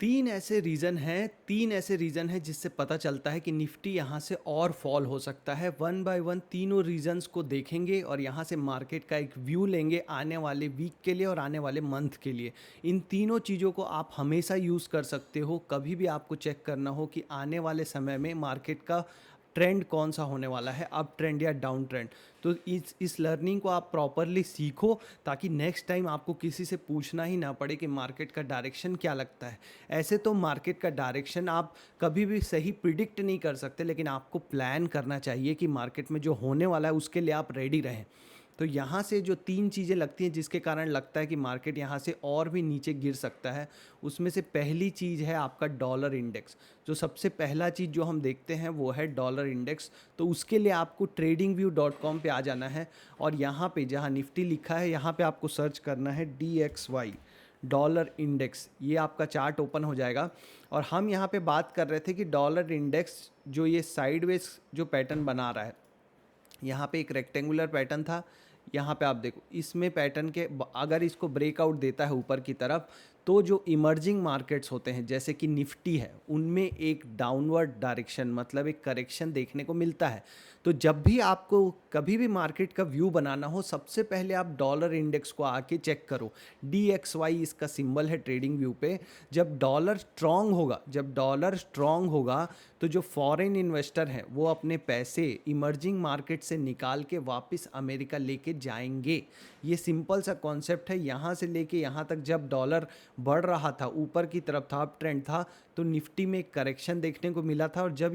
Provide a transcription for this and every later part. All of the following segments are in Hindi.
तीन ऐसे रीज़न हैं जिससे पता चलता है कि निफ्टी यहाँ से और फॉल हो सकता है। वन बाय वन तीनों रीज़न्स को देखेंगे और यहाँ से मार्केट का एक व्यू लेंगे आने वाले वीक के लिए और आने वाले मंथ के लिए। इन तीनों चीज़ों को आप हमेशा यूज़ कर सकते हो, कभी भी आपको चेक करना हो कि आने वाले समय में मार्केट का ट्रेंड कौन सा होने वाला है, अप ट्रेंड या डाउन ट्रेंड। तो इस लर्निंग को आप प्रॉपरली सीखो ताकि नेक्स्ट टाइम आपको किसी से पूछना ही ना पड़े कि मार्केट का डायरेक्शन क्या लगता है। ऐसे तो मार्केट का डायरेक्शन आप कभी भी सही प्रिडिक्ट नहीं कर सकते, लेकिन आपको प्लान करना चाहिए कि मार्केट में जो होने वाला है उसके लिए आप रेडी रहें। तो यहाँ से जो तीन चीज़ें लगती हैं जिसके कारण लगता है कि मार्केट यहाँ से और भी नीचे गिर सकता है, उसमें से पहली चीज़ है आपका डॉलर इंडेक्स। जो सबसे पहला चीज़ जो हम देखते हैं वो है डॉलर इंडेक्स। तो उसके लिए आपको tradingview.com पे आ जाना है और यहाँ पे जहाँ निफ्टी लिखा है यहाँ पे आपको सर्च करना है DXY डॉलर इंडेक्स। ये आपका चार्ट ओपन हो जाएगा और हम यहाँ पे बात कर रहे थे कि डॉलर इंडेक्स जो ये साइडवेज जो पैटर्न बना रहा है, यहाँ पे एक रेक्टेंगुलर पैटर्न था, यहाँ पे आप देखो इसमें पैटर्न के अगर इसको ब्रेकआउट देता है ऊपर की तरफ तो जो इमर्जिंग मार्केट्स होते हैं जैसे कि निफ्टी है उनमें एक डाउनवर्ड डायरेक्शन मतलब एक करेक्शन देखने को मिलता है। तो जब भी आपको कभी भी मार्केट का व्यू बनाना हो सबसे पहले आप डॉलर इंडेक्स को आके चेक करो। DXY इसका सिंबल है ट्रेडिंग व्यू पे। जब डॉलर स्ट्रांग होगा तो जो फॉरेन इन्वेस्टर हैं वो अपने पैसे इमर्जिंग मार्केट से निकाल के वापस अमेरिका लेके जाएंगे। ये सिंपल सा कॉन्सेप्ट है। यहाँ से लेके यहाँ तक जब डॉलर बढ़ रहा था, ऊपर की तरफ था, अप ट्रेंड था, तो निफ्टी में एक करेक्शन देखने को मिला था और जब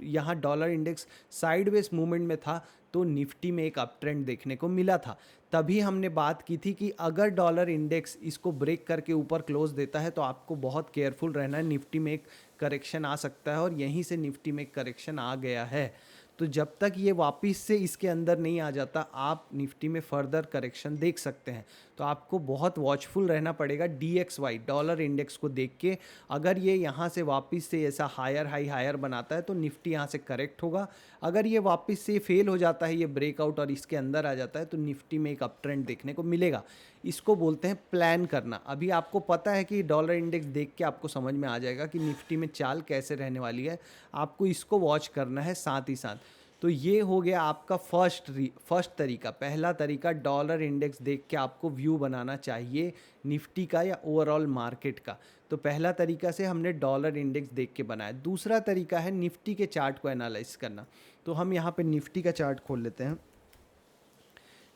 यहाँ डॉलर इंडेक्स साइडवेज मूवमेंट में था तो निफ्टी में एक अप ट्रेंड देखने को मिला था। तभी हमने बात की थी कि अगर डॉलर इंडेक्स इसको ब्रेक करके ऊपर क्लोज देता है तो आपको बहुत केयरफुल रहना है, निफ्टी में एक करेक्शन आ सकता है और यहीं से निफ्टी में एक करेक्शन आ गया है। तो जब तक ये वापस से इसके अंदर नहीं आ जाता आप निफ्टी में फर्दर करेक्शन देख सकते हैं। तो आपको बहुत वॉचफुल रहना पड़ेगा DXY डॉलर इंडेक्स को देख के। अगर ये यहाँ से वापस से ऐसा हायर बनाता है तो निफ्टी यहाँ से करेक्ट होगा। अगर ये वापस से फेल हो जाता है, ये ब्रेकआउट और इसके अंदर आ जाता है तो निफ्टी में एक अप ट्रेंड देखने को मिलेगा। इसको बोलते हैं प्लान करना। अभी आपको पता है कि डॉलर इंडेक्स देख के आपको समझ में आ जाएगा कि निफ्टी में चाल कैसे रहने वाली है, आपको इसको वॉच करना है साथ ही साथ। तो ये हो गया आपका फर्स्ट तरीका। पहला तरीका डॉलर इंडेक्स देख के आपको व्यू बनाना चाहिए निफ्टी का या ओवरऑल मार्केट का। तो पहला तरीका से हमने डॉलर इंडेक्स देख के बनाया। दूसरा तरीका है निफ्टी के चार्ट को एनालाइज करना। तो हम यहाँ पे निफ्टी का चार्ट खोल लेते हैं।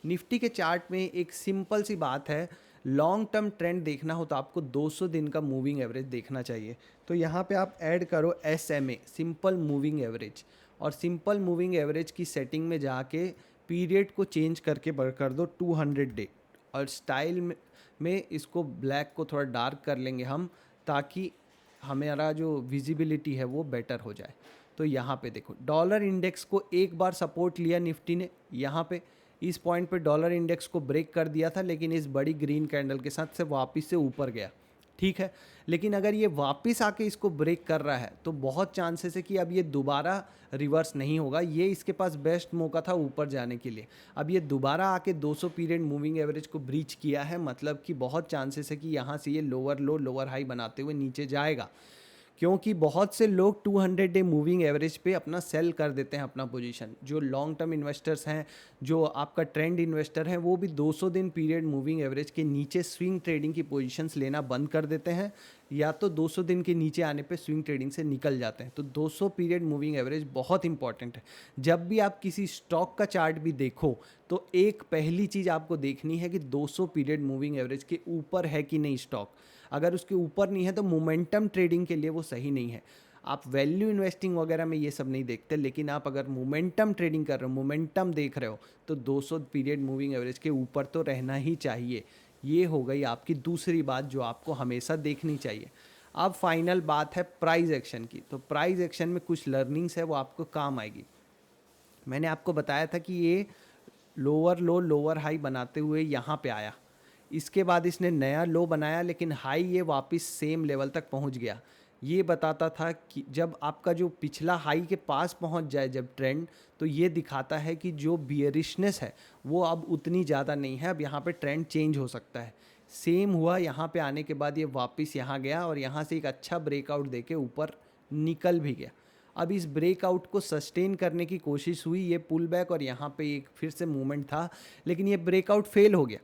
निफ्टी के चार्ट में एक सिंपल सी बात है, लॉन्ग टर्म ट्रेंड देखना हो तो आपको 200 दिन का मूविंग एवरेज देखना चाहिए। तो यहाँ पे आप ऐड करो SMA सिंपल मूविंग एवरेज और सिंपल मूविंग एवरेज की सेटिंग में जाके पीरियड को चेंज करके कर दो 200 डे और स्टाइल में इसको ब्लैक को थोड़ा डार्क कर लेंगे हम ताकि हमारा जो विजिबिलिटी है वो बेटर हो जाए। तो यहाँ पे देखो डॉलर इंडेक्स को एक बार सपोर्ट लिया निफ्टी ने, यहाँ पे इस पॉइंट पे डॉलर इंडेक्स को ब्रेक कर दिया था लेकिन इस बड़ी ग्रीन कैंडल के साथ से वापस से ऊपर गया, ठीक है। लेकिन अगर ये वापस आके इसको ब्रेक कर रहा है तो बहुत चांसेस है कि अब ये दोबारा रिवर्स नहीं होगा। ये इसके पास बेस्ट मौका था ऊपर जाने के लिए। अब ये दोबारा आके 200 पीरियड मूविंग एवरेज को ब्रीच किया है, मतलब कि बहुत चांसेस है कि यहाँ से ये लोअर लो लोअर हाई बनाते हुए नीचे जाएगा, क्योंकि बहुत से लोग 200 डे मूविंग एवरेज पे अपना सेल कर देते हैं अपना पोजीशन। जो लॉन्ग टर्म इन्वेस्टर्स हैं, जो आपका ट्रेंड इन्वेस्टर हैं, वो भी 200 दिन पीरियड मूविंग एवरेज के नीचे स्विंग ट्रेडिंग की पोजीशंस लेना बंद कर देते हैं या तो 200 दिन के नीचे आने पे स्विंग ट्रेडिंग से निकल जाते हैं। तो 200 पीरियड मूविंग एवरेज बहुत इंपॉर्टेंट है। जब भी आप किसी स्टॉक का चार्ट भी देखो तो एक पहली चीज़ आपको देखनी है कि 200 पीरियड मूविंग एवरेज के ऊपर है कि नहीं स्टॉक। अगर उसके ऊपर नहीं है तो मोमेंटम ट्रेडिंग के लिए वो सही नहीं है। आप वैल्यू इन्वेस्टिंग वगैरह में ये सब नहीं देखते, लेकिन आप अगर मोमेंटम ट्रेडिंग कर रहे हो, मोमेंटम देख रहे हो, तो 200 पीरियड मूविंग एवरेज के ऊपर तो रहना ही चाहिए। ये हो गई आपकी दूसरी बात जो आपको हमेशा देखनी चाहिए। अब फाइनल बात है प्राइस एक्शन की। तो प्राइस एक्शन में कुछ लर्निंग्स है वो आपको काम आएगी। मैंने आपको बताया था कि ये लोअर लो लोअर हाई बनाते हुए यहाँ पे आया, इसके बाद इसने नया लो बनाया लेकिन हाई ये वापस सेम लेवल तक पहुँच गया। ये बताता था कि जब आपका जो पिछला हाई के पास पहुँच जाए जब ट्रेंड, तो ये दिखाता है कि जो बियरिशनेस है वो अब उतनी ज़्यादा नहीं है, अब यहाँ पे ट्रेंड चेंज हो सकता है। सेम हुआ, यहाँ पे आने के बाद ये वापस यहाँ गया और यहाँ से एक अच्छा ब्रेकआउट देके ऊपर निकल भी गया। अब इस ब्रेकआउट को सस्टेन करने की कोशिश हुई, ये पुल बैक और यहाँ पे एक फिर से मूवमेंट था, लेकिन ये ब्रेकआउट फेल हो गया।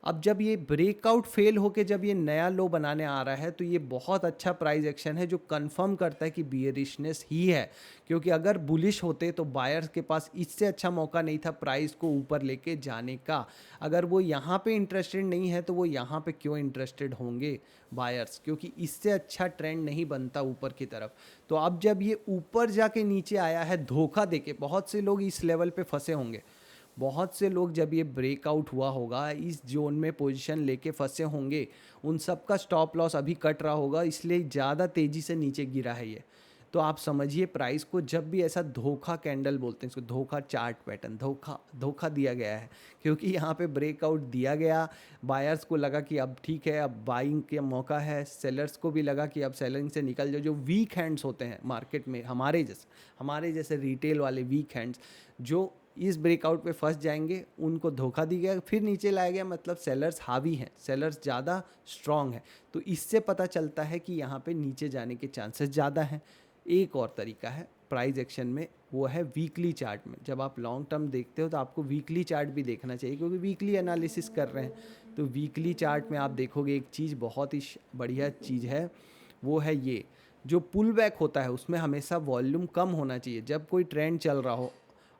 अब जब ये ब्रेकआउट फेल होके जब ये नया लो बनाने आ रहा है तो ये बहुत अच्छा प्राइस एक्शन है जो कंफर्म करता है कि बियरिशनेस ही है, क्योंकि अगर बुलिश होते तो बायर्स के पास इससे अच्छा मौका नहीं था प्राइस को ऊपर लेके जाने का। अगर वो यहाँ पे इंटरेस्टेड नहीं है तो वो यहाँ पे क्यों इंटरेस्टेड होंगे बायर्स, क्योंकि इससे अच्छा ट्रेंड नहीं बनता ऊपर की तरफ। तो अब जब ये ऊपर जाके नीचे आया है धोखा देके, बहुत से लोग इस लेवल पे फंसे होंगे, बहुत से लोग जब ये ब्रेकआउट हुआ होगा इस जोन में पोजीशन लेके फंसे होंगे, उन सब का स्टॉप लॉस अभी कट रहा होगा, इसलिए ज़्यादा तेज़ी से नीचे गिरा है ये। तो आप समझिए प्राइस को जब भी ऐसा धोखा कैंडल बोलते हैं इसको, धोखा चार्ट पैटर्न, धोखा दिया गया है, क्योंकि यहाँ पे ब्रेकआउट दिया गया, बायर्स को लगा कि अब ठीक है अब बाइंग का मौका है, सेलर्स को भी लगा कि अब सेलिंग से निकल जाओ। जो वीक हैंड्स होते हैं मार्केट में, हमारे जैसे रिटेल वाले वीक हैंड्स जो इस ब्रेकआउट पे फंस जाएंगे, उनको धोखा दी गया, फिर नीचे लाया गया, मतलब सेलर्स हावी हैं, सेलर्स ज़्यादा स्ट्रांग है। तो इससे पता चलता है कि यहाँ पे नीचे जाने के चांसेस ज़्यादा हैं। एक और तरीका है प्राइस एक्शन में, वो है वीकली चार्ट में। जब आप लॉन्ग टर्म देखते हो तो आपको वीकली चार्ट भी देखना चाहिए, क्योंकि वीकली एनालिसिस कर रहे हैं। तो वीकली चार्ट में आप देखोगे एक चीज़ बहुत ही बढ़िया चीज़ है, वो है ये जो पुल बैक होता है उसमें हमेशा वॉल्यूम कम होना चाहिए। जब कोई ट्रेंड चल रहा हो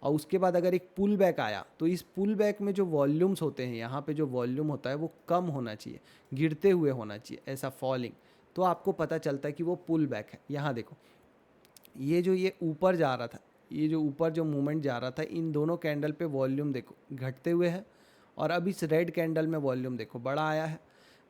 और उसके बाद अगर एक पुल बैक आया तो इस पुल बैक में जो वॉल्यूम्स होते हैं, यहाँ पे जो वॉल्यूम होता है वो कम होना चाहिए, गिरते हुए होना चाहिए, ऐसा फॉलिंग। तो आपको पता चलता है कि वो पुल बैक है। यहाँ देखो ये ऊपर जा रहा था, ये जो ऊपर जो मूवमेंट जा रहा था, इन दोनों कैंडल पे वॉल्यूम देखो घटते हुए है, और अब इस रेड कैंडल में वॉल्यूम देखो बड़ा आया है,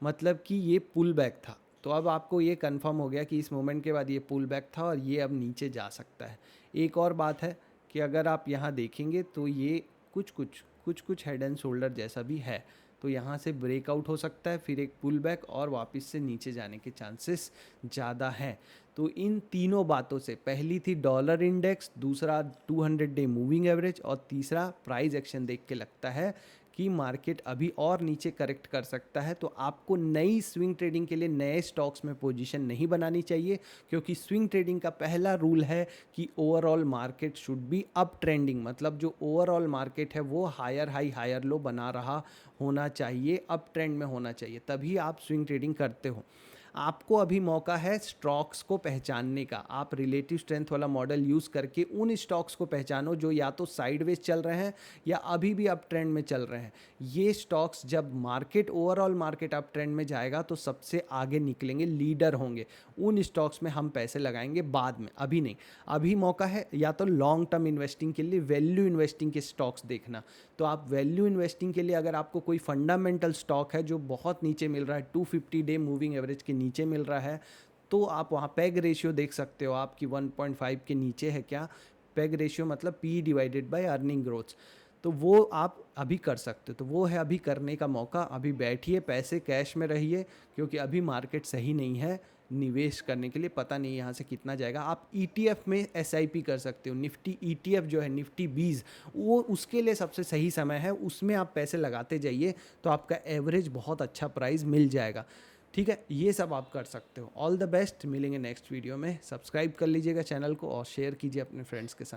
मतलब कि ये पुल बैक था। तो अब आपको ये कंफर्म हो गया कि इस मोमेंट के बाद ये पुल बैक था और ये अब नीचे जा सकता है। एक और बात है कि अगर आप यहाँ देखेंगे तो ये कुछ हेड एंड शोल्डर जैसा भी है, तो यहाँ से ब्रेकआउट हो सकता है, फिर एक पुल बैक और वापस से नीचे जाने के चांसेस ज़्यादा हैं। तो इन तीनों बातों से, पहली थी डॉलर इंडेक्स, दूसरा 200 डे मूविंग एवरेज, और तीसरा प्राइस एक्शन देख के लगता है कि मार्केट अभी और नीचे करेक्ट कर सकता है। तो आपको नई स्विंग ट्रेडिंग के लिए नए स्टॉक्स में पोजीशन नहीं बनानी चाहिए, क्योंकि स्विंग ट्रेडिंग का पहला रूल है कि overall market should be up trending, मतलब जो ओवरऑल मार्केट है वो हायर हाई हायर लो बना रहा होना चाहिए, अप ट्रेंड में होना चाहिए, तभी आप स्विंग ट्रेडिंग करते हो। आपको अभी मौका है स्टॉक्स को पहचानने का। आप रिलेटिव स्ट्रेंथ वाला मॉडल यूज़ करके उन स्टॉक्स को पहचानो जो या तो साइडवेज चल रहे हैं या अभी भी अप ट्रेंड में चल रहे हैं। ये स्टॉक्स जब market overall market up trend में जाएगा तो सबसे आगे निकलेंगे, लीडर होंगे। उन स्टॉक्स में हम पैसे लगाएंगे बाद में, अभी नहीं। अभी मौका है या तो लॉन्ग टर्म इन्वेस्टिंग के लिए वैल्यू इन्वेस्टिंग के स्टॉक्स देखना। तो आप वैल्यू इन्वेस्टिंग के लिए अगर आपको कोई फंडामेंटल स्टॉक है जो बहुत नीचे मिल रहा है, 250 डे मूविंग एवरेज के नीचे मिल रहा है, तो आप वहाँ पैग रेशियो देख सकते हो, आपकी 1.5 के नीचे है क्या। पैग रेशियो मतलब P divided by earning growth, तो वो आप अभी कर सकते हो। तो वो है अभी करने का मौका। अभी बैठिए, पैसे कैश में रहिए, क्योंकि अभी मार्केट सही नहीं है निवेश करने के लिए, पता नहीं यहाँ से कितना जाएगा। आप ETF में SIP कर सकते हो, निफ्टी ETF जो है निफ्टी 20, वो उसके लिए सबसे सही समय है, उसमें आप पैसे लगाते जाइए तो आपका एवरेज बहुत अच्छा प्राइस मिल जाएगा। ठीक है, ये सब आप कर सकते हो। ऑल द बेस्ट, मिलेंगे नेक्स्ट वीडियो में। सब्सक्राइब कर लीजिएगा चैनल को और शेयर कीजिए अपने फ्रेंड्स के साथ।